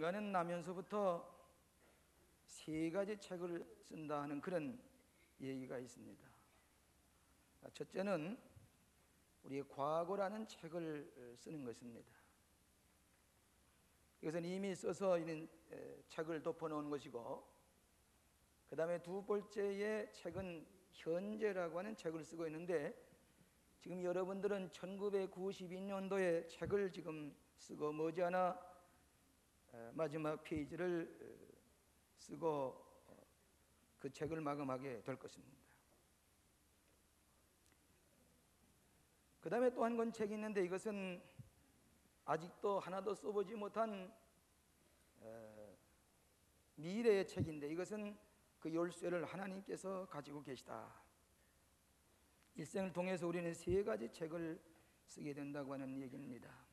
인간은 나면서부터 세 가지 책을 쓴다 하는 그런 얘기가 있습니다. 첫째는 우리의 과거라는 책을 쓰는 것입니다. 이것은 이미 써서 이런 책을 덮어놓은 것이고, 그 다음에 두 번째의 책은 현재라고 하는 책을 쓰고 있는데, 지금 여러분들은 1992년도에 책을 지금 쓰고 머지않아 마지막 페이지를 쓰고 그 책을 마감하게 될 것입니다. 그 다음에 또 한 권 책이 있는데, 이것은 아직도 하나도 써보지 못한 미래의 책인데, 이것은 그 열쇠를 하나님께서 가지고 계시다. 일생을 통해서 우리는 세 가지 책을 쓰게 된다고 하는 얘기입니다.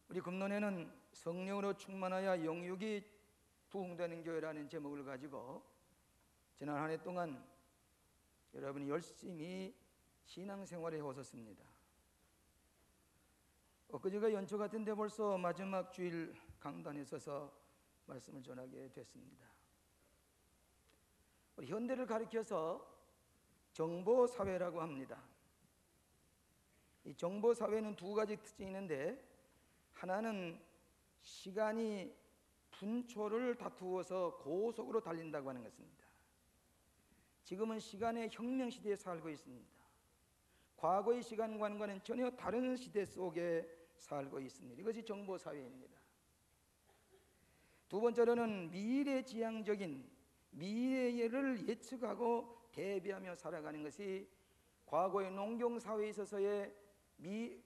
우리 금론에는 성령으로 충만하여 영육이 부흥되는 교회라는 제목을 가지고 지난 한 해 동안 여러분이 열심히 신앙생활에 오셨습니다. 엊그제가 연초 같은데 벌써 마지막 주일 강단에 서서 말씀을 전하게 됐습니다. 우리 현대를 가리켜서 정보사회라고 합니다. 이 정보사회는 두 가지 특징이 있는데, 하나는 시간이 분초를 다투어서 고속으로 달린다고 하는 것입니다. 지금은 시간의 혁명시대에 살고 있습니다. 과거의 시간관과는 전혀 다른 시대 속에 살고 있습니다. 이것이 정보사회입니다. 두 번째로는 미래지향적인 미래를 예측하고 대비하며 살아가는 것이 과거의 농경사회에 있어서의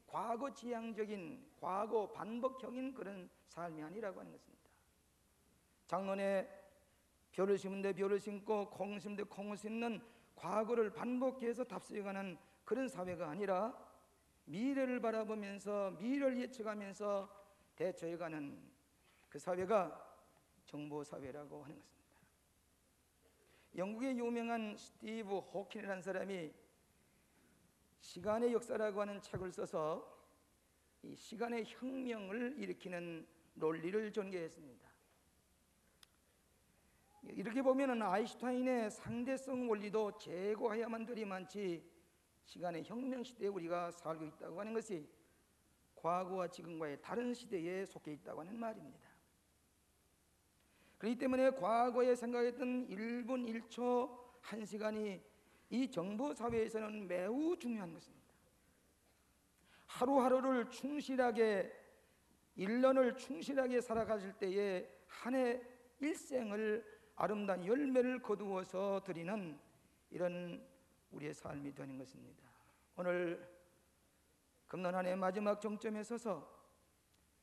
과거지향적인 과거 반복형인 그런 삶이 아니라고 하는 것입니다. 작년에 벼를 심은데 벼를 심고 콩을 심는데 콩을 심는 과거를 반복해서 답습해가는 그런 사회가 아니라 미래를 바라보면서 미래를 예측하면서 대처해가는 그 사회가 정보사회라고 하는 것입니다. 영국의 유명한 스티브 호킨이라는 사람이 시간의 역사라고 하는 책을 써서 이 시간의 혁명을 일으키는 논리를 전개했습니다. 이렇게 보면 아인슈타인의 상대성 원리도 제거해야만 들이만치 시간의 혁명 시대에 우리가 살고 있다고 하는 것이 과거와 지금과의 다른 시대에 속해 있다고 하는 말입니다. 그렇기 때문에 과거에 생각했던 1분 1초 1시간이 이 정보사회에서는 매우 중요한 것입니다. 하루하루를 충실하게 1년을 충실하게 살아가실 때에 한 해 일생을 아름다운 열매를 거두어서 드리는 이런 우리의 삶이 되는 것입니다. 오늘 금년 한 해 마지막 정점에 서서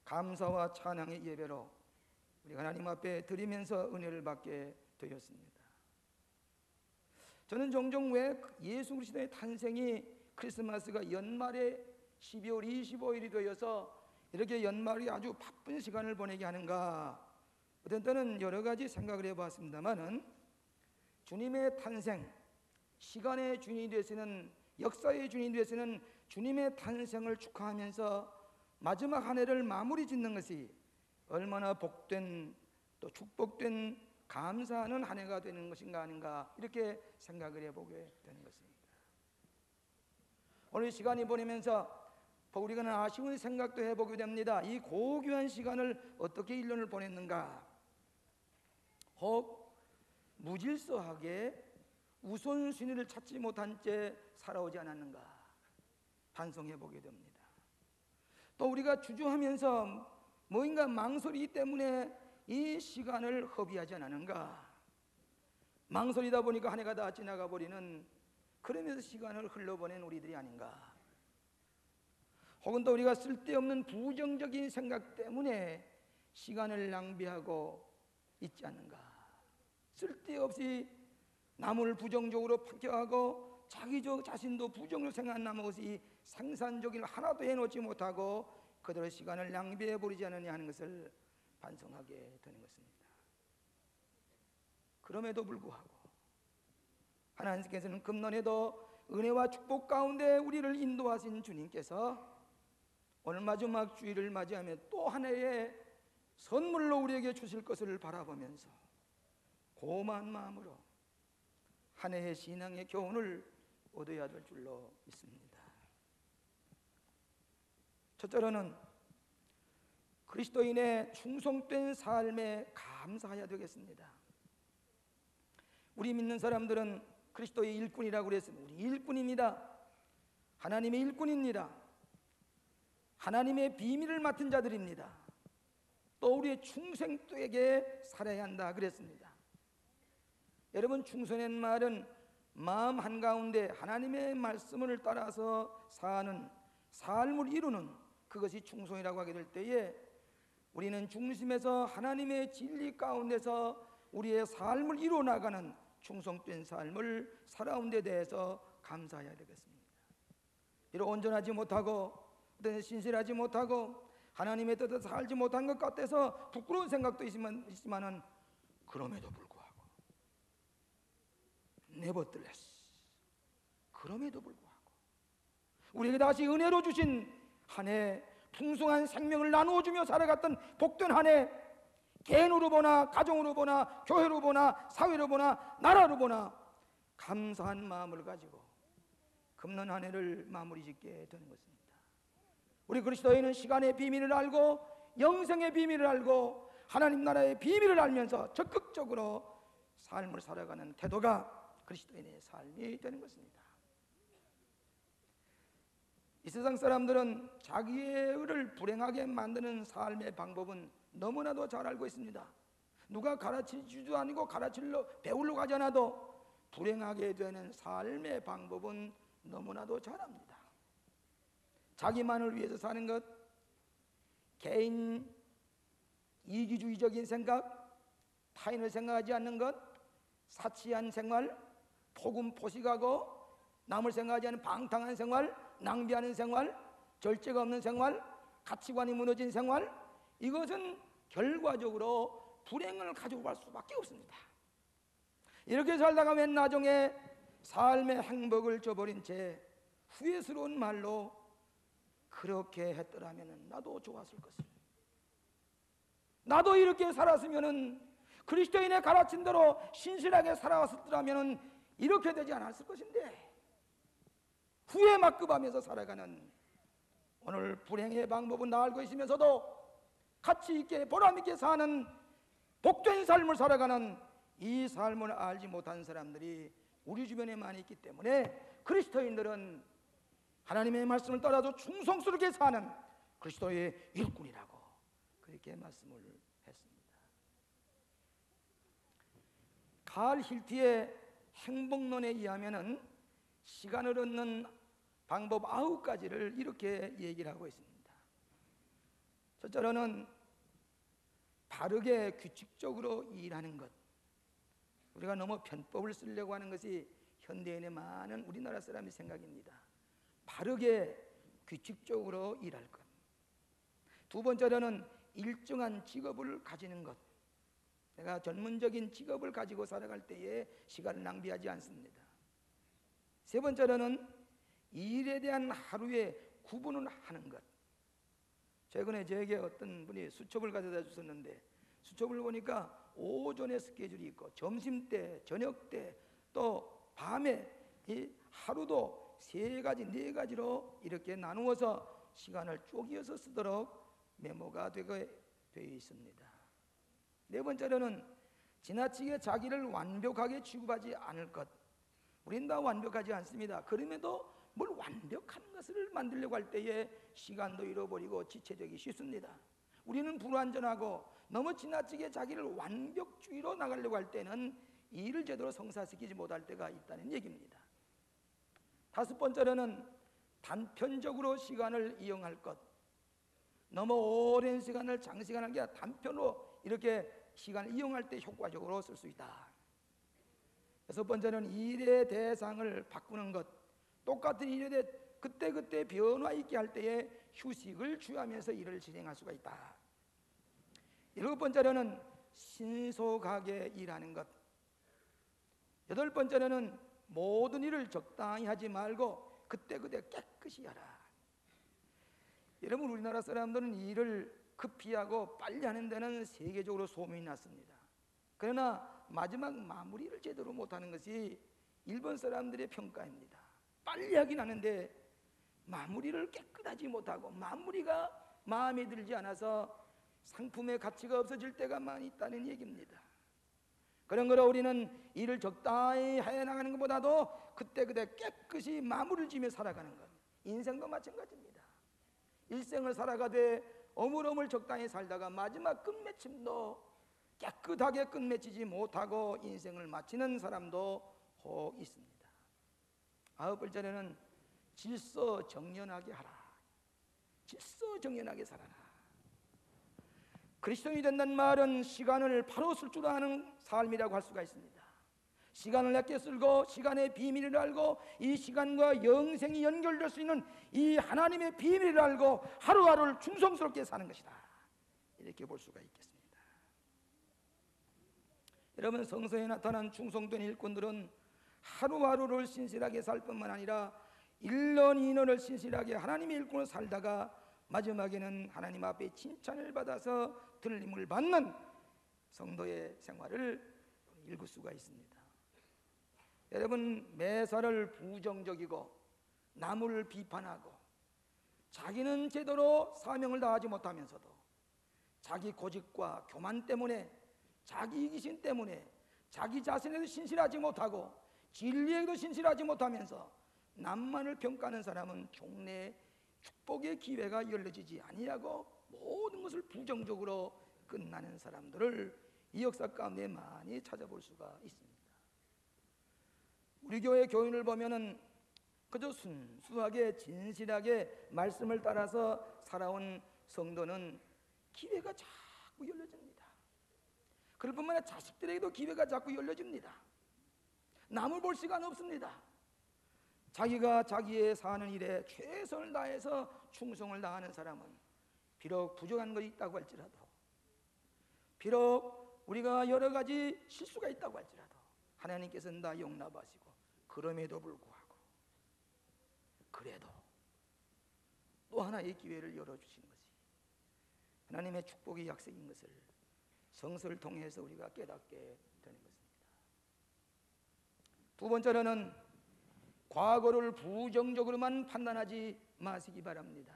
감사와 찬양의 예배로 우리 하나님 앞에 드리면서 은혜를 받게 되었습니다. 저는 종종 왜 예수 그리스도의 탄생이 크리스마스가 연말에 12월 25일이 되어서 이렇게 연말이 아주 바쁜 시간을 보내게 하는가, 어떤 때는 여러 가지 생각을 해봤습니다만은, 주님의 탄생, 시간의 주인이 되시는, 역사의 주인이 되시는 주님의 탄생을 축하하면서 마지막 한 해를 마무리 짓는 것이 얼마나 복된 또 축복된 감사하는 한 해가 되는 것인가 아닌가, 이렇게 생각을 해보게 되는 것입니다. 오늘 시간이 보내면서 우리가 아쉬운 생각도 해보게 됩니다. 이 고귀한 시간을 어떻게 1년을 보냈는가, 혹 무질서하게 우선순위를 찾지 못한 채 살아오지 않았는가 반성해보게 됩니다. 또 우리가 주저하면서 뭔가 망설이기 때문에 이 시간을 허비하지 않았는가, 망설이다 보니까 한 해가 다 지나가 버리는, 그러면서 시간을 흘러보낸 우리들이 아닌가, 혹은 또 우리가 쓸데없는 부정적인 생각 때문에 시간을 낭비하고 있지 않는가, 쓸데없이 남을 부정적으로 평가하고 자신도 부정적으로 생각한 나머지 생산적인 하나도 해놓지 못하고 그대로 시간을 낭비해 버리지 않느냐 하는 것을 반성하게 되는 것입니다. 그럼에도 불구하고 하나님께서는 금년에도 은혜와 축복 가운데 우리를 인도하신 주님께서 오늘 마지막 주일을 맞이하며 또 한 해의 선물로 우리에게 주실 것을 바라보면서 고마운 마음으로 한 해의 신앙의 교훈을 얻어야 될 줄로 믿습니다. 첫째로는 그리스도인의 충성된 삶에 감사해야 되겠습니다. 우리 믿는 사람들은 그리스도의 일꾼이라고 그랬습니다. 우리 일꾼입니다. 하나님의 일꾼입니다. 하나님의 비밀을 맡은 자들입니다. 또 우리의 충성되게 살아야 한다 그랬습니다. 여러분, 충성의 말은 마음 한가운데 하나님의 말씀을 따라서 사는 삶을 이루는 그것이 충성이라고 하게 될 때에 우리는 중심에서 하나님의 진리 가운데서 우리의 삶을 이루어 나가는 충성된 삶을 살아온 데 대해서 감사해야 되겠습니다. 비록 온전하지 못하고 신실하지 못하고 하나님의 뜻에 살지 못한 것 같아서 부끄러운 생각도 있지만은 그럼에도 불구하고 nevertheless, 그럼에도 불구하고 우리에게 다시 은혜로 주신 한 해 풍성한 생명을 나누어주며 살아갔던 복된 한 해, 개인으로 보나 가정으로 보나 교회로 보나 사회로 보나 나라로 보나 감사한 마음을 가지고 금년 한 해를 마무리 짓게 되는 것입니다. 우리 그리스도인은 시간의 비밀을 알고 영생의 비밀을 알고 하나님 나라의 비밀을 알면서 적극적으로 삶을 살아가는 태도가 그리스도인의 삶이 되는 것입니다. 이 세상 사람들은 자기의 의를 불행하게 만드는 삶의 방법은 너무나도 잘 알고 있습니다. 누가 가르치지도 아니고 배우려고 하지 않아도 불행하게 되는 삶의 방법은 너무나도 잘 압니다. 자기만을 위해서 사는 것, 개인 이기주의적인 생각, 타인을 생각하지 않는 것, 사치한 생활, 포금포식하고 남을 생각하지 않는 방탕한 생활, 낭비하는 생활, 절제가 없는 생활, 가치관이 무너진 생활, 이것은 결과적으로 불행을 가지고 갈 수밖에 없습니다. 이렇게 살다가 맨 나중에 삶의 행복을 저버린 채 후회스러운 말로 그렇게 했더라면 나도 좋았을 것을, 나도 이렇게 살았으면 그리스도인의 가르친 대로 신실하게 살아왔었더라면 이렇게 되지 않았을 것인데, 후회 막급하면서 살아가는 오늘 불행의 방법은 다 알고 있으면서도 가치 있게 보람 있게 사는 복된 삶을 살아가는 이 삶을 알지 못한 사람들이 우리 주변에 많이 있기 때문에 그리스도인들은 하나님의 말씀을 따라서 충성스럽게 사는 그리스도의 일꾼이라고 그렇게 말씀을 했습니다. 칼 힐티의 행복론에 의하면은 시간을 얻는 방법 9가지를 이렇게 얘기를 하고 있습니다. 첫째로는 바르게 규칙적으로 일하는 것. 우리가 너무 편법을 쓰려고 하는 것이 현대인의 많은 우리나라 사람의 생각입니다. 바르게 규칙적으로 일할 것. 두 번째로는 일정한 직업을 가지는 것. 내가 전문적인 직업을 가지고 살아갈 때에 시간을 낭비하지 않습니다. 세 번째로는 일에 대한 하루의 구분을 하는 것. 최근에 저에게 어떤 분이 수첩을 가져다 주셨는데, 수첩을 보니까 오전에 스케줄이 있고 점심때, 저녁때, 또 밤에 이 하루도 3가지, 4가지로 이렇게 나누어서 시간을 쪼개서 쓰도록 메모가 되어 있습니다. 네 번째로는 지나치게 자기를 완벽하게 취급하지 않을 것. 우린 다 완벽하지 않습니다. 그럼에도 뭘 완벽한 것을 만들려고 할 때에 시간도 잃어버리고 지체되기 쉽습니다. 우리는 불완전하고 너무 지나치게 자기를 완벽주의로 나가려고 할 때는 일을 제대로 성사시키지 못할 때가 있다는 얘기입니다. 다섯 번째로는 단편적으로 시간을 이용할 것. 너무 오랜 시간을 장시간 하는 게 아니라 단편으로 이렇게 시간을 이용할 때 효과적으로 쓸 수 있다. 여섯 번째는 일의 대상을 바꾸는 것. 똑같은 일에 대해 그때그때 변화 있게 할 때에 휴식을 취하면서 일을 진행할 수가 있다. 일곱 번째로는 신속하게 일하는 것. 여덟 번째로는 모든 일을 적당히 하지 말고 그때그때 깨끗이 하라. 여러분, 우리나라 사람들은 일을 급히 하고 빨리 하는 데는 세계적으로 소문이 났습니다. 그러나 마지막 마무리를 제대로 못하는 것이 일본 사람들의 평가입니다. 빨리 하긴 하는데 마무리를 깨끗하지 못하고 마무리가 마음에 들지 않아서 상품의 가치가 없어질 때가 많이 있다는 얘기입니다. 그런 거로 우리는 일을 적당히 해나가는 것보다도 그때그때 깨끗이 마무리를 지으며 살아가는 것, 인생도 마찬가지입니다. 일생을 살아가되 어물어물 적당히 살다가 마지막 끝맺힘도 깨끗하게 끝맺히지 못하고 인생을 마치는 사람도 혹 있습니다. 9번째는 질서정연하게 하라. 질서정연하게 살아라. 그리스도인이 된다는 말은 시간을 바로 쓸 줄 아는 삶이라고 할 수가 있습니다. 시간을 아껴 쓰고 시간의 비밀을 알고 이 시간과 영생이 연결될 수 있는 이 하나님의 비밀을 알고 하루하루를 충성스럽게 사는 것이다, 이렇게 볼 수가 있겠습니다. 여러분, 성서에 나타난 충성된 일꾼들은 하루하루를 신실하게 살 뿐만 아니라 1년 2년을 신실하게 하나님의 일꾼을 살다가 마지막에는 하나님 앞에 칭찬을 받아서 들림을 받는 성도의 생활을 읽을 수가 있습니다. 여러분, 매사를 부정적이고 남을 비판하고 자기는 제대로 사명을 다하지 못하면서도 자기 고집과 교만 때문에, 자기 이기심 때문에 자기 자신에도 신실하지 못하고 진리에도 신실하지 못하면서 남만을 평가하는 사람은 종래 축복의 기회가 열려지지 아니하고 모든 것을 부정적으로 끝나는 사람들을 이 역사 가운데 많이 찾아볼 수가 있습니다. 우리 교회 교인을 보면은 그저 순수하게 진실하게 말씀을 따라서 살아온 성도는 기회가 자꾸 열려집니다. 그럴 뿐만 아니라 자식들에게도 기회가 자꾸 열려집니다. 남을 볼 시간 없습니다. 자기가 자기의 사는 일에 최선을 다해서 충성을 다하는 사람은 비록 부족한 것이 있다고 할지라도, 비록 우리가 여러 가지 실수가 있다고 할지라도 하나님께서는 다 용납하시고, 그럼에도 불구하고 그래도 또 하나의 기회를 열어주시는 것이 하나님의 축복의 약속인 것을 성서를 통해서 우리가 깨닫게 되는 것입니다. 두 번째로는 과거를 부정적으로만 판단하지 마시기 바랍니다.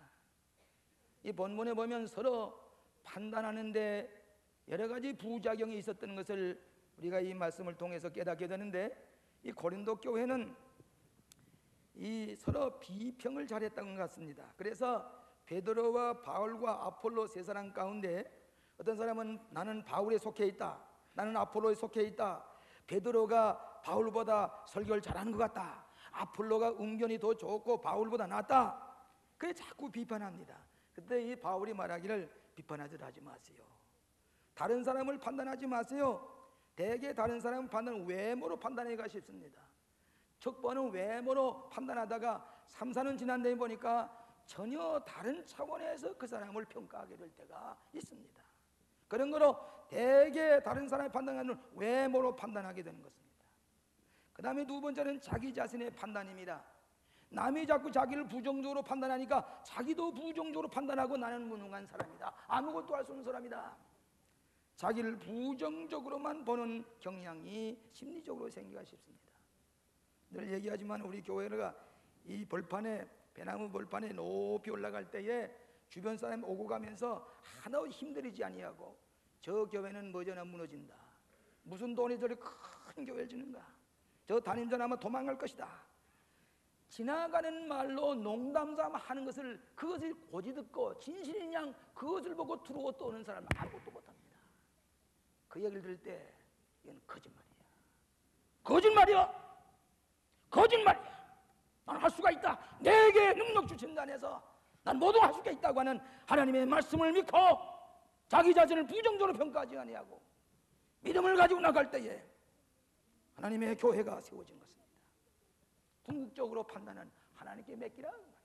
이 본문에 보면 서로 판단하는데 여러 가지 부작용이 있었던 것을 우리가 이 말씀을 통해서 깨닫게 되는데, 이 고린도 교회는 이 서로 비평을 잘했던 것 같습니다. 그래서 베드로와 바울과 아폴로 세 사람 가운데 어떤 사람은 나는 바울에 속해 있다, 나는 아폴로에 속해 있다, 베드로가 바울보다 설교를 잘하는 것 같다, 아폴로가 은견이 더 좋고 바울보다 낫다, 그래 자꾸 비판합니다. 그때 이 바울이 말하기를 비판하지 마세요. 다른 사람을 판단하지 마세요. 대개 다른 사람 판단은 외모로 판단하기가 쉽습니다. 첫 번은 외모로 판단하다가 3, 4년 지난 뒤에 보니까 전혀 다른 차원에서 그 사람을 평가하게 될 때가 있습니다. 그런 거로 대개 다른 사람의 판단하는 외모로 판단하게 되는 것입니다. 그 다음에 두 번째는 자기 자신의 판단입니다. 남이 자꾸 자기를 부정적으로 판단하니까 자기도 부정적으로 판단하고 나는 무능한 사람이다, 아무것도 할 수 없는 사람이다, 자기를 부정적으로만 보는 경향이 심리적으로 생기가 쉽습니다. 늘 얘기하지만 우리 교회가 이 벌판에, 배나무 벌판에 높이 올라갈 때에 주변 사람이 오고 가면서 하나도 힘들이지 아니하고 저 교회는 머지않아 무너진다, 무슨 돈이 저리 큰 교회를 짓는가, 저 담임자는 아마 도망갈 것이다, 지나가는 말로 농담삼아 하는 것을, 그것을 고지 듣고 진실인 양 그것을 보고 두려워 떠오는 사람은 아무것도 못합니다. 그 얘기를 들을 때 이건 거짓말이야, 거짓말이야, 거짓말이야, 난 할 수가 있다, 내게 능력 주신 자에서 난 모두 할 수가 있다고 하는 하나님의 말씀을 믿고 자기 자신을 부정적으로 평가하지 아니하고 믿음을 가지고 나갈 때에 하나님의 교회가 세워진 것입니다. 궁극적으로 판단은 하나님께 맡기라는 말이에요.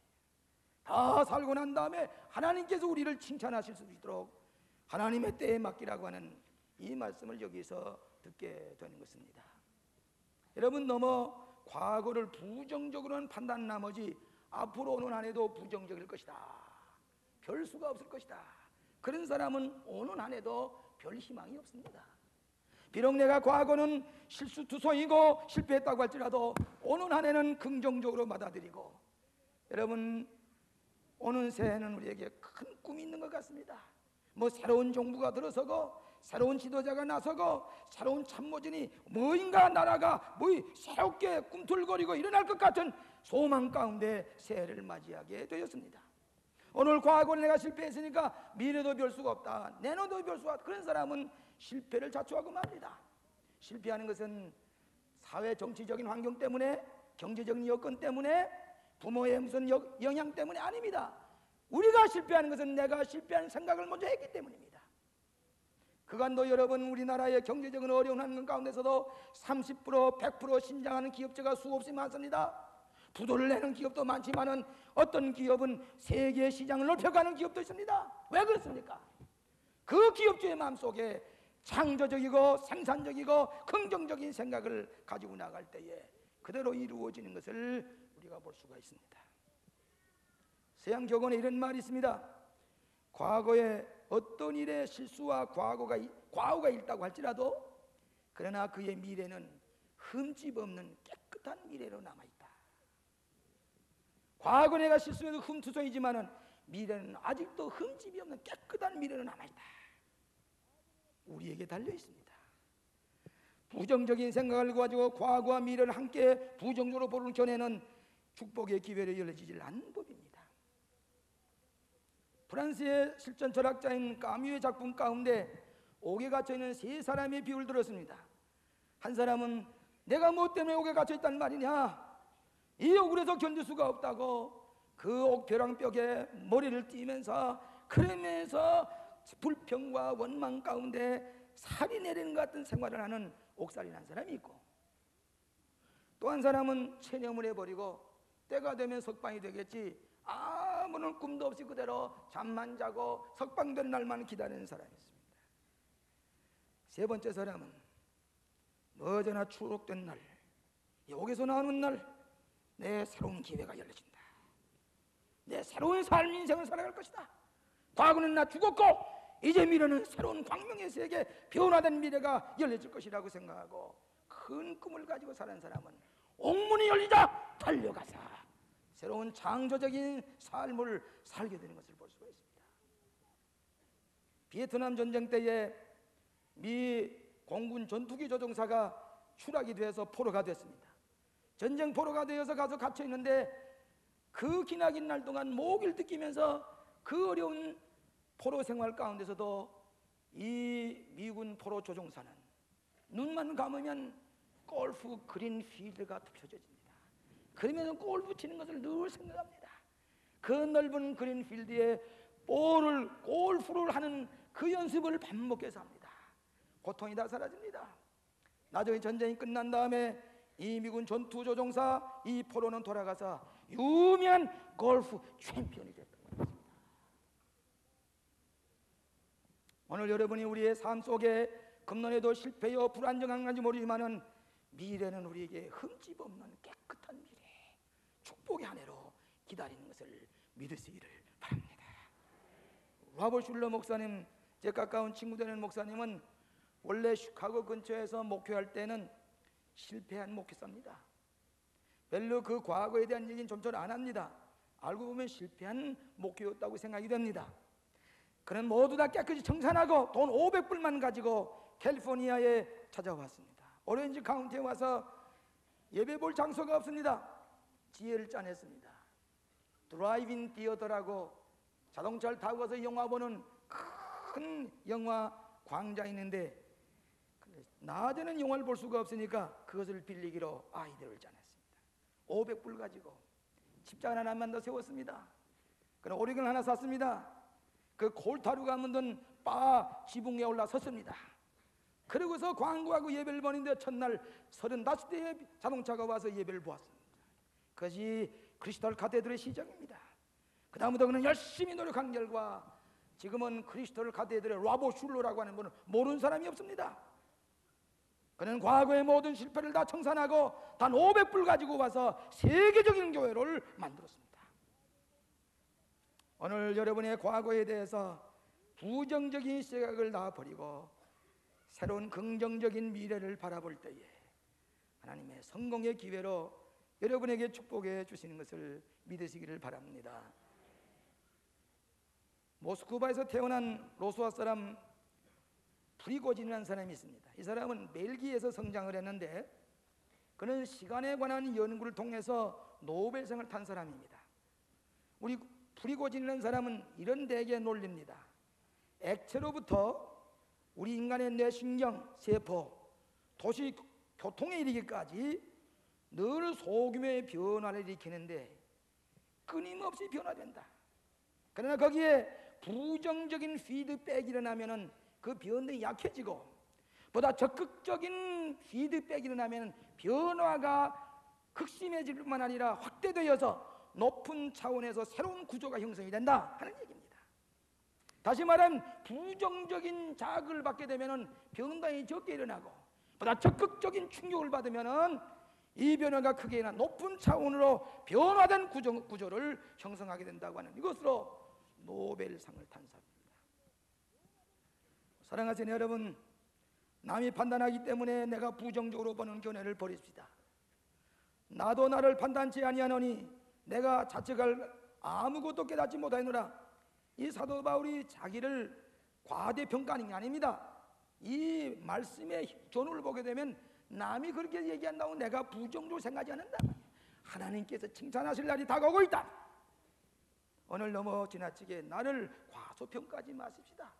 다 살고 난 다음에 하나님께서 우리를 칭찬하실 수 있도록 하나님의 때에 맡기라고 하는 이 말씀을 여기서 듣게 되는 것입니다. 여러분, 너무 과거를 부정적으로는 판단 나머지 앞으로 오는 한 해도 부정적일 것이다, 별 수가 없을 것이다. 그런 사람은 오는 한 해도 별 희망이 없습니다. 비록 내가 과거는 실수투성이고 실패했다고 할지라도 오는 한 해는 긍정적으로 받아들이고, 여러분 오는 새해는 우리에게 큰 꿈이 있는 것 같습니다. 뭐 새로운 정부가 들어서고 새로운 지도자가 나서고 새로운 참모진이 뭐인가 나라가 뭐 새롭게 꿈틀거리고 일어날 것 같은 소망 가운데 새해를 맞이하게 되었습니다. 오늘 과거는 내가 실패했으니까 미래도 별 수가 없다, 내년도 별 수가 없다, 그런 사람은 실패를 자초하고 맙니다. 실패하는 것은 사회 정치적인 환경 때문에, 경제적인 여건 때문에, 부모의 무슨 영향 때문에 아닙니다. 우리가 실패하는 것은 내가 실패하는 생각을 먼저 했기 때문입니다. 그간도 여러분 우리나라의 경제적인 어려운 환경 가운데서도 30%, 100% 신장하는 기업체가 수없이 많습니다. 부도를 내는 기업도 많지만은 어떤 기업은 세계 시장을 넓혀가는 기업도 있습니다. 왜 그렇습니까? 그 기업주의 마음속에 창조적이고 생산적이고 긍정적인 생각을 가지고 나갈 때에 그대로 이루어지는 것을 우리가 볼 수가 있습니다. 서양 격언에 이런 말이 있습니다. 과거에 어떤 일의 실수와 과오가 있다고 할지라도 그러나 그의 미래는 흠집 없는 깨끗한 미래로 남아있다. 과거 내가 실수해도 흠투성이지만은 미래는 아직도 흠집이 없는 깨끗한 미래로 남아있다. 우리에게 달려 있습니다. 부정적인 생각을 가지고 과거와 미래를 함께 부정적으로 보는 견해는 축복의 기회를 열어지질 않는 법입니다. 프랑스의 실전 철학자인 까뮈의 작품 가운데 옥에 갇혀있는 세 사람의 비유를 들었습니다. 한 사람은 내가 뭐 때문에 옥에 갇혀있단 말이냐, 이 억울해서 견딜 수가 없다고 그 옥벼랑벽에 머리를 띄면서 그러면서 불평과 원망 가운데 살이 내리는 것 같은 생활을 하는 옥살이라는 사람이 있고, 또 한 사람은 체념을 해버리고 때가 되면 석방이 되겠지 아무런 꿈도 없이 그대로 잠만 자고 석방된 날만 기다리는 사람이 있습니다. 세 번째 사람은 머지나 추록된 날, 여기서 나오는 날 내 새로운 기회가 열려진다. 내 새로운 삶 인생을 살아갈 것이다. 과거는 나 죽었고 이제 미래는 새로운 광명의 세계, 변화된 미래가 열려질 것이라고 생각하고 큰 꿈을 가지고 사는 사람은 옥문이 열리자 달려가서 새로운 창조적인 삶을 살게 되는 것을 볼 수가 있습니다. 베트남 전쟁 때에 미 공군 전투기 조종사가 추락이 되어서 포로가 됐습니다. 전쟁 포로가 되어서 가서 갇혀 있는데 그 기나긴 날 동안 목을 뜯기면서 그 어려운 포로 생활 가운데서도 이 미군 포로 조종사는 눈만 감으면 골프 그린 필드가 펼쳐집니다. 그러면서 골프 치는 것을 늘 생각합니다. 그 넓은 그린 필드에 골프를 하는 그 연습을 반복해서 합니다. 고통이 다 사라집니다. 나중에 전쟁이 끝난 다음에 이 미군 전투 조종사 이 포로는 돌아가서 유명한 골프 챔피언이 됐던 것입니다. 오늘 여러분이 우리의 삶 속에 금년에도 실패여 불안정한 건지 모르지만은 미래는 우리에게 흠집 없는 깨끗한 미래, 축복의 한 해로 기다리는 것을 믿으시기를 바랍니다. 로버트 슐러 목사님, 제 가까운 친구 되는 목사님은 원래 시카고 근처에서 목회할 때는 실패한 목회자입니다. 별로 그 과거에 대한 얘기는 좀처럼 안 합니다. 알고 보면 실패한 목회였다고 생각이 됩니다. 그는 모두 다 깨끗이 청산하고 돈 500불만 가지고 캘리포니아에 찾아왔습니다. 오렌지 카운티에 와서 예배 볼 장소가 없습니다. 지혜를 짜냈습니다. 드라이브인 디어터라고 자동차를 타고 가서 영화 보는 큰 영화 광장이 있는데 낮에는 영화를 볼 수가 없으니까 그것을 빌리기로 아이디어를 짜냈습니다. 500불 가지고 집장 하나만 더 세웠습니다. 그럼 오리건 하나 샀습니다. 그 골타루가 묻은 바 지붕 위에 올라섰습니다. 그러고서 광고하고 예배를 보는데 첫날 35대의 자동차가 와서 예배를 보았습니다. 그것이 크리스탈 카테드의 시작입니다. 그 다음부터 그는 열심히 노력한 결과 지금은 크리스탈 카테드의 로버트 슐러라고 하는 분은 모르는 사람이 없습니다. 그는 과거의 모든 실패를 다 청산하고 단 500불 가지고 와서 세계적인 교회를 만들었습니다. 오늘 여러분의 과거에 대해서 부정적인 시각을 다 버리고 새로운 긍정적인 미래를 바라볼 때에 하나님의 성공의 기회로 여러분에게 축복해 주시는 것을 믿으시기를 바랍니다. 모스크바에서 태어난 로스와 사람 프리고진이라는 사람이 있습니다. 이 사람은 벨기에에서 성장을 했는데 그는 시간에 관한 연구를 통해서 노벨상을 탄 사람입니다. 우리 프리고진이라는 사람은 이런 대개 논리입니다. 액체로부터 우리 인간의 뇌신경, 세포, 도시 교통에 이르기까지 늘 소규모의 변화를 일으키는데 끊임없이 변화된다. 그러나 거기에 부정적인 피드백이 일어나면 그 변동이 약해지고 보다 적극적인 피드백이 일어나면 변화가 극심해질 뿐만 아니라 확대되어서 높은 차원에서 새로운 구조가 형성이 된다 하는 얘기입니다. 다시 말하면 부정적인 자극을 받게 되면 변동이 적게 일어나고 보다 적극적인 충격을 받으면 이 변화가 크게 일어나 높은 차원으로 변화된 구조를 형성하게 된다고 하는 이것으로 노벨상을 탄 사람입니다. 사랑하시는 여러분, 남이 판단하기 때문에 내가 부정적으로 보는 견해를 버립시다. 나도 나를 판단치 아니하노니 내가 자책할 아무것도 깨닫지 못하노라. 이 사도 바울이 자기를 과대평가하는 게 아닙니다. 이 말씀의 전후를 보게 되면 남이 그렇게 얘기한다고 내가 부정적으로 생각하지 않는다. 하나님께서 칭찬하실 날이 다가오고 있다. 오늘 너무 지나치게 나를 과소평가하지 마십시다.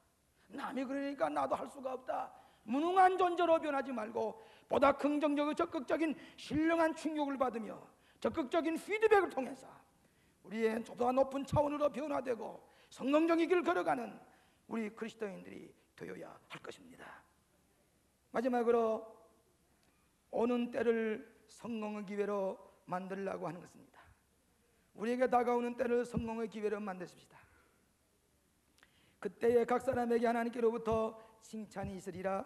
남이 그러니까 나도 할 수가 없다. 무능한 존재로 변하지 말고 보다 긍정적이고 적극적인 신령한 충격을 받으며 적극적인 피드백을 통해서 우리의 보다 높은 차원으로 변화되고 성공적인 길을 걸어가는 우리 그리스도인들이 되어야 할 것입니다. 마지막으로 오는 때를 성공의 기회로 만들려고 하는 것입니다. 우리에게 다가오는 때를 성공의 기회로 만드십시다. 그때에 각 사람에게 하나님께로부터 칭찬이 있으리라.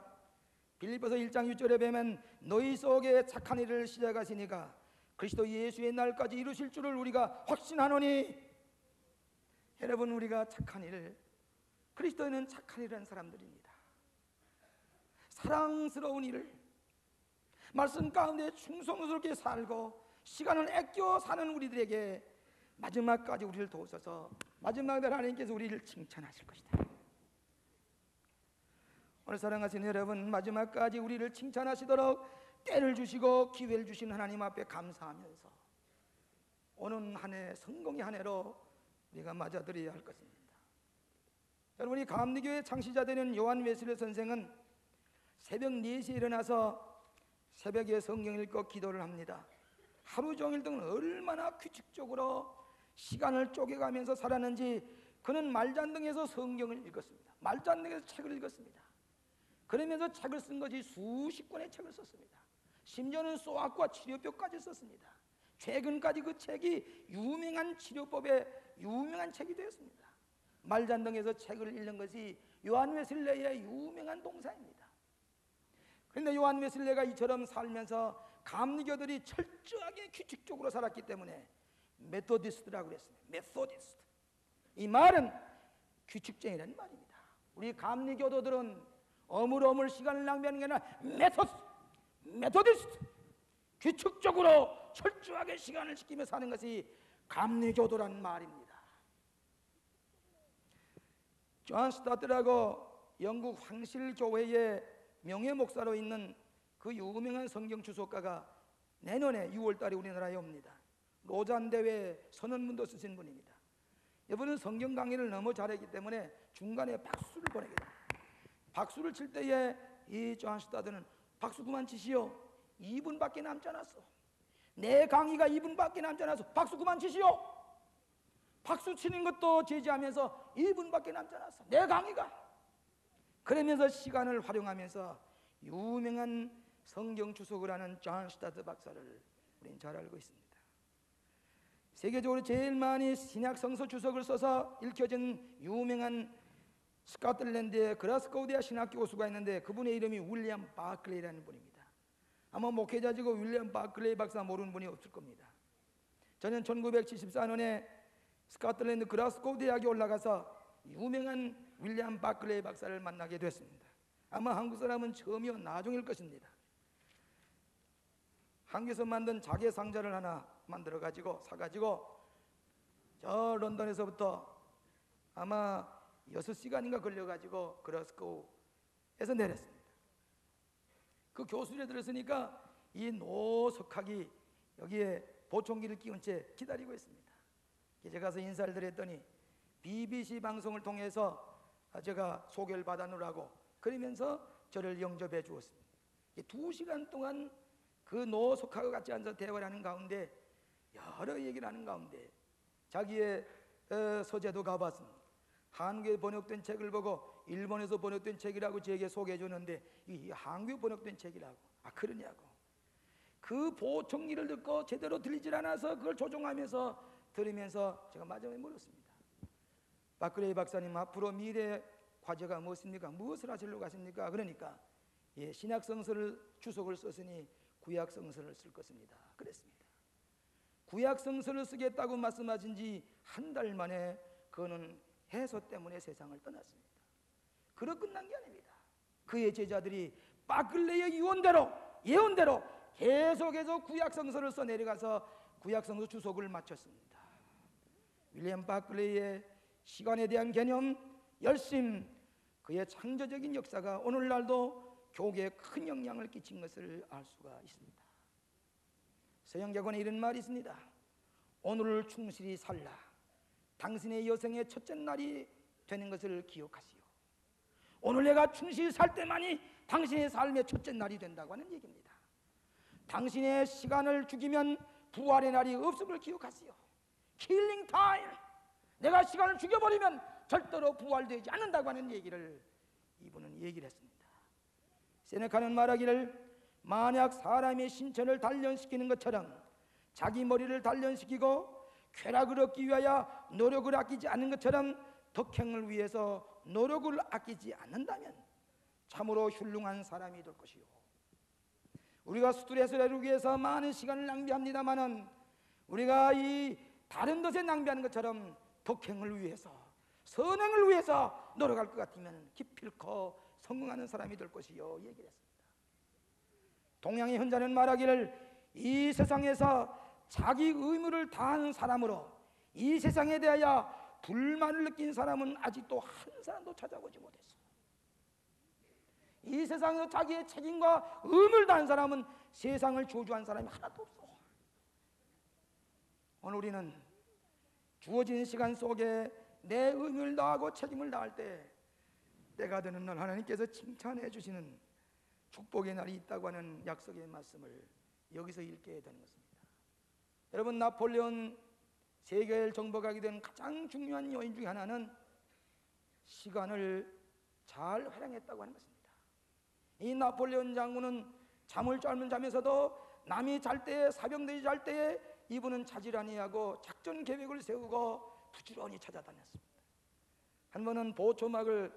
빌립보서 1장 6절에 보면 너희 속에 착한 일을 시작하시니까 그리스도 예수의 날까지 이루실 줄을 우리가 확신하노니. 여러분, 우리가 착한 일을, 그리스도인은 착한 일을 하는 사람들입니다. 사랑스러운 일을, 말씀 가운데 충성스럽게 살고 시간을 아껴 사는 우리들에게 마지막까지 우리를 도우셔서 마지막 날 하나님께서 우리를 칭찬하실 것이다. 오늘 사랑하시는 여러분, 마지막까지 우리를 칭찬하시도록 때를 주시고 기회를 주신 하나님 앞에 감사하면서 오는 한 해 성공의 한 해로 우리가 맞아들여야 할 것입니다. 여러분, 이 감리교회 창시자 되는 요한 웨슬리 선생은 새벽 4시에 일어나서 새벽에 성경 읽고 기도를 합니다. 하루 종일 동안 얼마나 규칙적으로 시간을 쪼개가면서 살았는지 그는 말잔등에서 성경을 읽었습니다. 말잔등에서 책을 읽었습니다. 그러면서 책을 쓴 것이 수십 권의 책을 썼습니다. 심지어는 소아과 치료법까지 썼습니다. 최근까지 그 책이 유명한 치료법의 유명한 책이 되었습니다. 말잔등에서 책을 읽는 것이 요한 웨슬레의 유명한 동사입니다. 그런데 요한 웨슬레가 이처럼 살면서 감리교들이 철저하게 규칙적으로 살았기 때문에 메소디스트라고 그랬습니다. 메소디스트. 이 말은 규칙쟁이라는 말입니다. 우리 감리교도들은 어물어물 시간을 낭비하는 게 아니라 메소디스트. 규칙적으로 철저하게 시간을 지키며 사는 것이 감리교도라는 말입니다. 존 스타트라고 영국 황실교회의 명예 목사로 있는 그 유명한 성경 주석가가 내년에 6월 달에 우리나라에 옵니다. 로잔 대회 선언문도 쓰신 분입니다. 이분은 성경 강의를 너무 잘했기 때문에 중간에 박수를 보내게 됩니다. 박수를 칠 때에 이 존 스타트는 박수 그만 치시오. 2분밖에 남지 않았어. 내 강의가 2분밖에 남지 않아서 박수 그만 치시오. 박수 치는 것도 제지하면서 2분밖에 남지 않았어. 내 강의가. 그러면서 시간을 활용하면서 유명한 성경 주석을 하는 존 스타트 박사를 우리는 잘 알고 있습니다. 세계적으로 제일 많이 신약 성서 주석을 써서 읽혀진 유명한 스코틀랜드의 그라스고우 대학 신학 교수가 있는데 그분의 이름이 윌리엄 바클레이라는 분입니다. 아마 목회자지고 윌리엄 바클레이 박사 모르는 분이 없을 겁니다. 저는 1974년에 스코틀랜드 글라스고 대학에 올라가서 유명한 윌리엄 바클레이 박사를 만나게 됐습니다. 아마 한국 사람은 처음이요 나중일 것입니다. 한국에서 만든 자개 상자를 하나 만들어 가지고 사가지고 저 런던에서부터 아마 6시간인가 걸려가지고 글라스고에서 내렸습니다. 그 교수실에 들었으니까 이 노석학이 여기에 보청기를 끼운 채 기다리고 있습니다. 제가 가서 인사를 드렸더니 BBC 방송을 통해서 제가 소개를 받아놓으라고 그러면서 저를 영접해 주었습니다. 2시간 동안 그 노석학과 같이 앉아서 대화를 하는 가운데 여러 얘기를 하는 가운데 자기의 서재도 가봤습니다. 한국에 번역된 책을 보고 일본에서 번역된 책이라고 제게 소개해 주는데 이 한국에 번역된 책이라고. 그러냐고. 그 보청기를 듣고 제대로 들리질 않아서 그걸 조종하면서 들으면서 제가 마지막에 물었습니다. 바클레이 박사님, 앞으로 미래 과제가 무엇입니까? 무엇을 하시려고 하십니까? 그러니까 신약성서를 주석을 썼으니 구약성서를 쓸 것입니다. 그랬습니다. 구약성서를 쓰겠다고 말씀하신 지 한 달 만에 그는 해소 때문에 세상을 떠났습니다. 그러 끝난 게 아닙니다. 그의 제자들이 바클레이의 예언대로 계속해서 구약성서를 써 내려가서 구약성서 주석을 마쳤습니다. 윌리엄 바클레이의 시간에 대한 개념, 열심, 그의 창조적인 역사가 오늘날도 교계에 큰 영향을 끼친 것을 알 수가 있습니다. 서양작원에 이런 말이 있습니다. 오늘을 충실히 살라. 당신의 여생의 첫째 날이 되는 것을 기억하시오. 오늘 내가 충실히 살 때만이 당신의 삶의 첫째 날이 된다고 하는 얘기입니다. 당신의 시간을 죽이면 부활의 날이 없음을 기억하시오. 킬링 타임. 내가 시간을 죽여버리면 절대로 부활되지 않는다고 하는 얘기를 이분은 얘기를 했습니다. 세네카는 말하기를 만약 사람의 신체를 단련시키는 것처럼 자기 머리를 단련시키고 쾌락을 얻기 위하여 노력을 아끼지 않는 것처럼 덕행을 위해서 노력을 아끼지 않는다면 참으로 훌륭한 사람이 될 것이요. 우리가 스트레스를 이루기 위해서 많은 시간을 낭비합니다마는 우리가 이 다른 것에 낭비하는 것처럼 덕행을 위해서 선행을 위해서 노력할 것 같으면 기필코 성공하는 사람이 될 것이요 얘기를 했습니다. 동양의 현자는 말하기를 이 세상에서 자기 의무를 다하는 사람으로 이 세상에 대하여 불만을 느낀 사람은 아직도 한 사람도 찾아보지 못했어. 이 세상에서 자기의 책임과 의무를 다한 사람은 세상을 저주한 사람이 하나도 없어. 오늘 우리는 주어진 시간 속에 내 의무를 다하고 책임을 다할 때 때가 되는 날 하나님께서 칭찬해 주시는 축복의 날이 있다고 하는 약속의 말씀을 여기서 읽게 되는 것입니다. 여러분, 나폴레온 세계를 정복하게 된 가장 중요한 요인 중에 하나는 시간을 잘 활용했다고 하는 것입니다. 이 나폴레온 장군은 잠을 짧은 잠에서도 남이 잘 때에, 사병들이 잘 때에 이분은 자질 아니하고 작전 계획을 세우고 부지런히 찾아다녔습니다. 한 번은 보초막을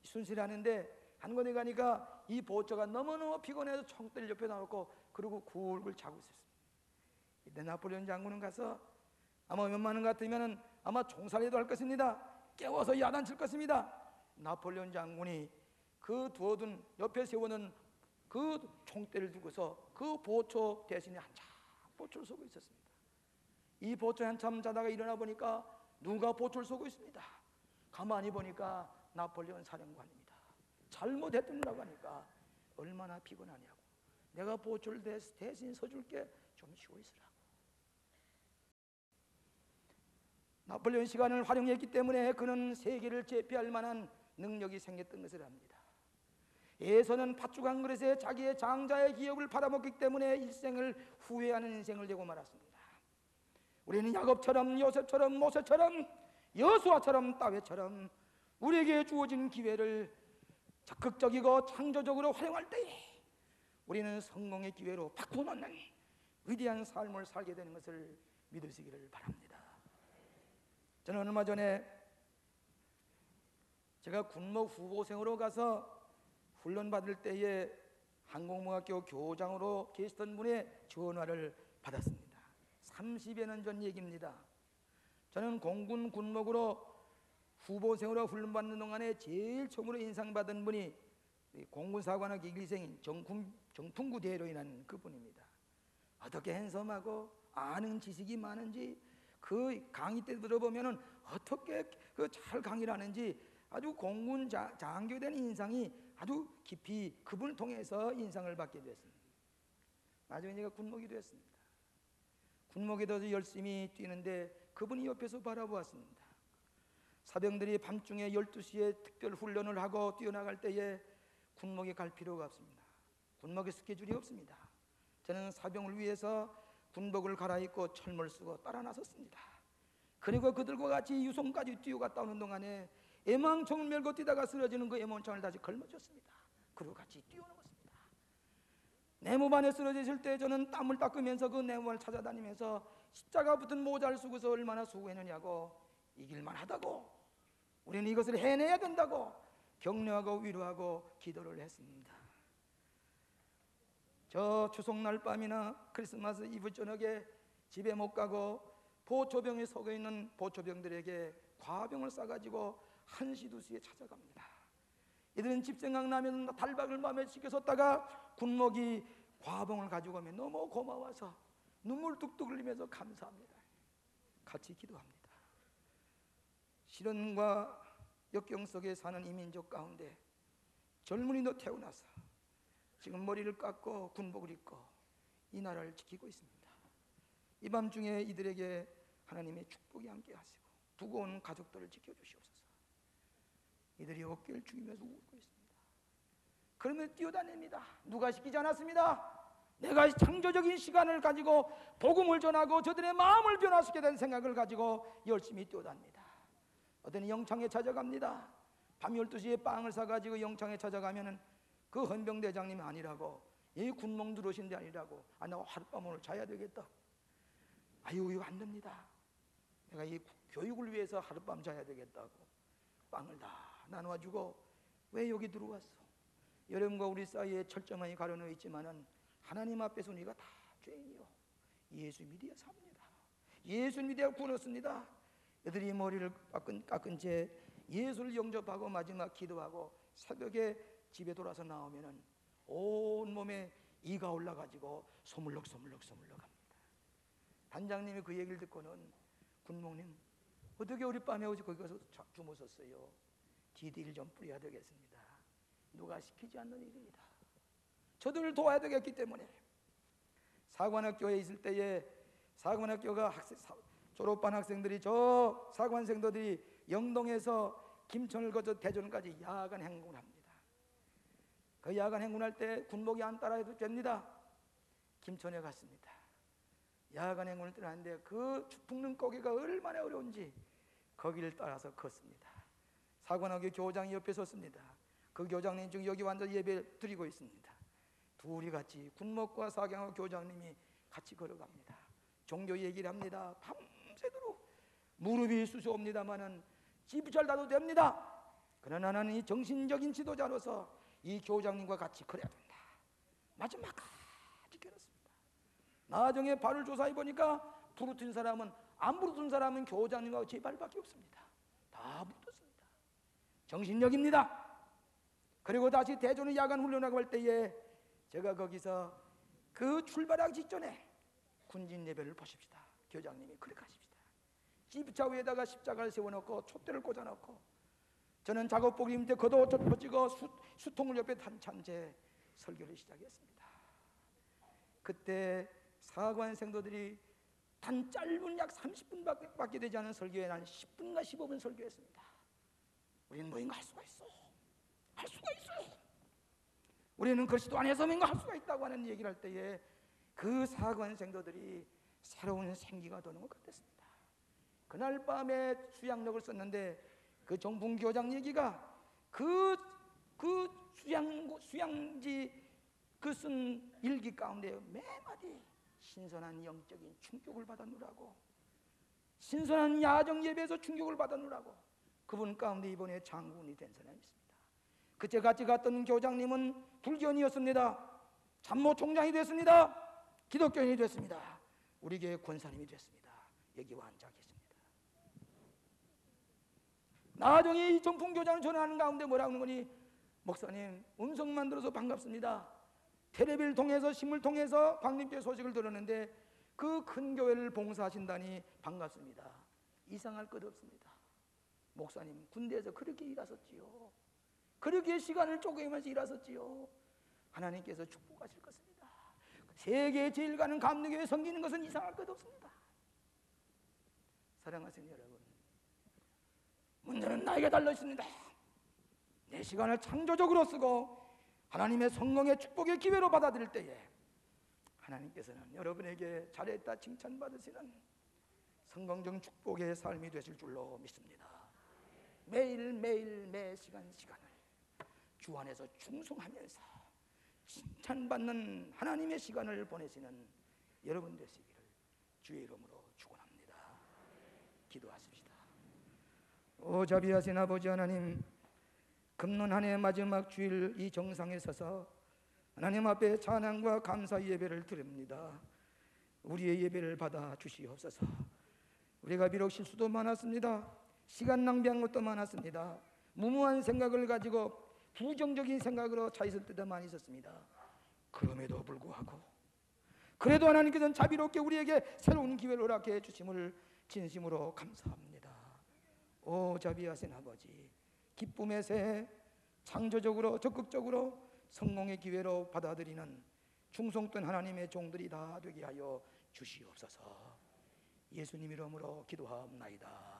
순실하는데 한 군데 가니까 이 보초가 너무너무 피곤해서 총대를 옆에 놔놓고 그러고 굴굴 자고 있었습니다. 이때 나폴레온 장군은 가서 아마 웬만한 것 같으면 아마 총살이도 할 것입니다. 깨워서 야단칠 것입니다. 나폴레온 장군이 그 두어둔 옆에 세우는 그 총대를 두고서 그 보초 대신에 한참 보초를 쏘고 있었습니다. 이 보초에 한참 자다가 일어나 보니까 누가 보초를 쏘고 있습니다. 가만히 보니까 나폴레온 사령관입니다. 잘못했더라고 하니까 얼마나 피곤하냐고. 내가 보초를 대신 서줄게, 좀 쉬고 있으라고. 나폴레온 시간을 활용했기 때문에 그는 세계를 제패할 만한 능력이 생겼던 것을 압니다. 에서는 팥죽 한 그릇에 자기의 장자의 기업을 팔아먹기 때문에 일생을 후회하는 인생을 되고 말았습니다. 우리는 야곱처럼, 요셉처럼, 모세처럼, 여수아처럼, 다윗처럼 우리에게 주어진 기회를 적극적이고 창조적으로 활용할 때에 우리는 성공의 기회로 바꿔놓는 위대한 삶을 살게 되는 것을 믿으시기를 바랍니다. 저는 얼마 전에 제가 군목 후보생으로 가서 훈련 받을 때에 항공모학교 교장으로 계시던 분의 전화를 받았습니다. 30여 년 전 얘기입니다. 저는 공군 군목으로 후보생으로 훈련받는 동안에 제일 처음으로 인상받은 분이 공군사관학교 1기생인 정풍구 대로인한 그분입니다. 어떻게 핸섬하고 아는 지식이 많은지, 그 강의 때 들어보면은 어떻게 그 잘 강의를 하는지, 아주 공군 장교에 대한 인상이 아주 깊이 그분을 통해서 인상을 받게 됐습니다. 나중에 제가 군목이 됐습니다. 군목에 더 열심히 뛰는데 그분이 옆에서 바라보았습니다. 사병들이 밤중에 12시에 특별 훈련을 하고 뛰어나갈 때에 군목에 갈 필요가 없습니다. 군목에 스케줄이 없습니다. 저는 사병을 위해서 군복을 갈아입고 철모를 쓰고 따라 나섰습니다. 그리고 그들과 같이 유성까지 뛰어갔다 오는 동안에 애망청을 메고 뛰다가 쓰러지는 그 애망청을 다시 걸머졌습니다. 그리고 같이 뛰어넘었습니다. 네모 안에 쓰러지실 때 저는 땀을 닦으면서 그 네모를 찾아다니면서 십자가 붙은 모자를 쓰고서 얼마나 수고했느냐고, 이길만 하다고, 우리는 이것을 해내야 된다고 격려하고 위로하고 기도를 했습니다. 저 추석날 밤이나 크리스마스 이브 저녁에 집에 못 가고 보초병에 속에 있는 보초병들에게 과병을 싸가지고 1시 2시에 찾아갑니다. 이들은 집 생각나면 달박을 밤에 지켜섰다가 군목이 과병을 가지고 오면 너무 고마워서 눈물 뚝뚝 흘리면서 감사합니다. 같이 기도합니다. 시련과 역경 속에 사는 이민족 가운데 젊은이도 태어나서 지금 머리를 깎고 군복을 입고 이 나라를 지키고 있습니다. 이 밤중에 이들에게 하나님의 축복이 함께 하시고 두고 온 가족들을 지켜주시옵소서. 이들이 어깨를 죽이면서 울고 있습니다. 그러면 뛰어다닙니다. 누가 시키지 않았습니다. 내가 창조적인 시간을 가지고 복음을 전하고 저들의 마음을 변화시키게 된 생각을 가지고 열심히 뛰어다닙니다. 어떤 영창에 찾아갑니다. 밤 12시에 빵을 사가지고 영창에 찾아가면은 그 헌병대장님이 아니라고, 이 군목 들어오신 데 아니라고, 나 하룻밤 오늘 자야 되겠다. 아유 이거 안 됩니다. 내가 이 교육을 위해서 하룻밤 자야 되겠다고 빵을 다 나눠주고, 왜 여기 들어왔어? 여러분과 우리 사이에 철저하게 가려놓여 있지만은 하나님 앞에서 우리가 다 죄인이요, 예수 믿어야 삽니다. 예수 믿어야 구원 얻습니다. 애들이 머리를 깎은 채 예수를 영접하고 마지막 기도하고 새벽에 집에 돌아서 나오면은 온 몸에 이가 올라가지고 소물럭소물럭 합니다. 단장님이 그 얘기를 듣고는, 군목님 어떻게 우리 밤에 오지 거기 가서 주무셨어요? 디딜 좀 뿌려야 되겠습니다. 누가 시키지 않는 일입니다. 저들을 도와야 되겠기 때문에. 사관학교에 있을 때에 사관학교가 졸업반 학생들이, 저 사관생들이 영동에서 김천을 거쳐 대전까지 야간 행군을 합니다. 그 야간 행군할 때 군복이 안 따라해도 됩니다. 김천에 갔습니다. 야간 행군을 떠나는데 그 죽는 고개가 얼마나 어려운지 거기를 따라서 걷습니다. 사관학교 교장이 옆에 섰습니다. 그 교장님 지금 여기 완전 예배 드리고 있습니다. 둘이 같이, 군목과 사관학교 교장님이 같이 걸어갑니다. 종교 얘기를 합니다. 밤새도록 무릎이 쑤셔옵니다마는 지부잘 놔도 됩니다. 그러나 나는 이 정신적인 지도자로서 이 교장님과 같이 걸어야 된다. 마지막까지 걸었습니다. 나중에 발을 조사해 보니까 부르튼 사람은, 안 부르튼 사람은 교장님과 제 발밖에 없습니다. 다 붙었습니다. 정신력입니다. 그리고 다시 대전의 야간 훈련하고 할 때에 제가 거기서 그 출발하기 직전에 군진 예배를 보십시다. 교장님이 그렇게 하십시다. 집차 위에다가 십자가를 세워놓고 촛대를 꽂아놓고 저는 작업복 입은 데 겉옷 벗지고 수통을 옆에 단찬 채 설교를 시작했습니다. 그때 사관 생도들이 단 짧은 약 30분밖에 되지 않은 설교에 난 10분과 15분 설교했습니다. 우리는 뭐인가 할 수가 있어. 할 수가 있어. 우리는 그리스도 안에서 뭔가 할 수가 있다고 하는 얘기를 할 때에 그 사관 생도들이 새로운 생기가 도는 것 같았습니다. 그날 밤에 수양력을 썼는데 그 정풍 교장 얘기가 그 수양지 그 쓴 일기 가운데 매 마디 신선한 영적인 충격을 받았노라고, 신선한 야정 예배에서 충격을 받았노라고. 그분 가운데 이번에 장군이 된 사람이 있습니다. 그때 같이 갔던 교장님은 불교인이었습니다. 참모 총장이 됐습니다. 기독교인이 됐습니다. 우리 교회 권사님이 됐습니다. 여기와 앉아 계십니다. 나중에 이 전풍교장을 전하는 가운데 뭐라고 하는 거니? 목사님 음성만 들어서 반갑습니다. 텔레비를 통해서 신문을 통해서 광림교회 소식을 들었는데 그 큰 교회를 봉사하신다니 반갑습니다. 이상할 것 없습니다. 목사님 군대에서 그렇게 일하셨지요. 그렇게 시간을 쪼개면서 일하셨지요. 하나님께서 축복하실 것입니다. 세계 제일 가는 감리교회 섬기는 것은 이상할 것 없습니다. 사랑하시는 여러분, 문제는 나에게 달려 있습니다. 내 시간을 창조적으로 쓰고 하나님의 성령의 축복의 기회로 받아들일 때에 하나님께서는 여러분에게 잘했다 칭찬받으시는 성공적 축복의 삶이 되실 줄로 믿습니다. 매일매일 매 시간을 주 안에서 충성하면서 칭찬받는 하나님의 시간을 보내시는 여러분 되시기를 주의 이름으로 축원합니다. 기도하십시다. 오 자비하신 아버지 하나님, 금년 한 해 마지막 주일 이 정상에 서서 하나님 앞에 찬양과 감사 예배를 드립니다. 우리의 예배를 받아 주시옵소서. 우리가 비록 실수도 많았습니다. 시간 낭비한 것도 많았습니다. 무모한 생각을 가지고 부정적인 생각으로 차 있을 때도 많이 있었습니다. 그럼에도 불구하고 그래도 하나님께서는 자비롭게 우리에게 새로운 기회를 허락해 주심을 진심으로 감사합니다. 오 자비하신 아버지, 기쁨의 새 창조적으로 적극적으로 성공의 기회로 받아들이는 충성된 하나님의 종들이 다 되게 하여 주시옵소서. 예수님 이름으로 기도하옵나이다.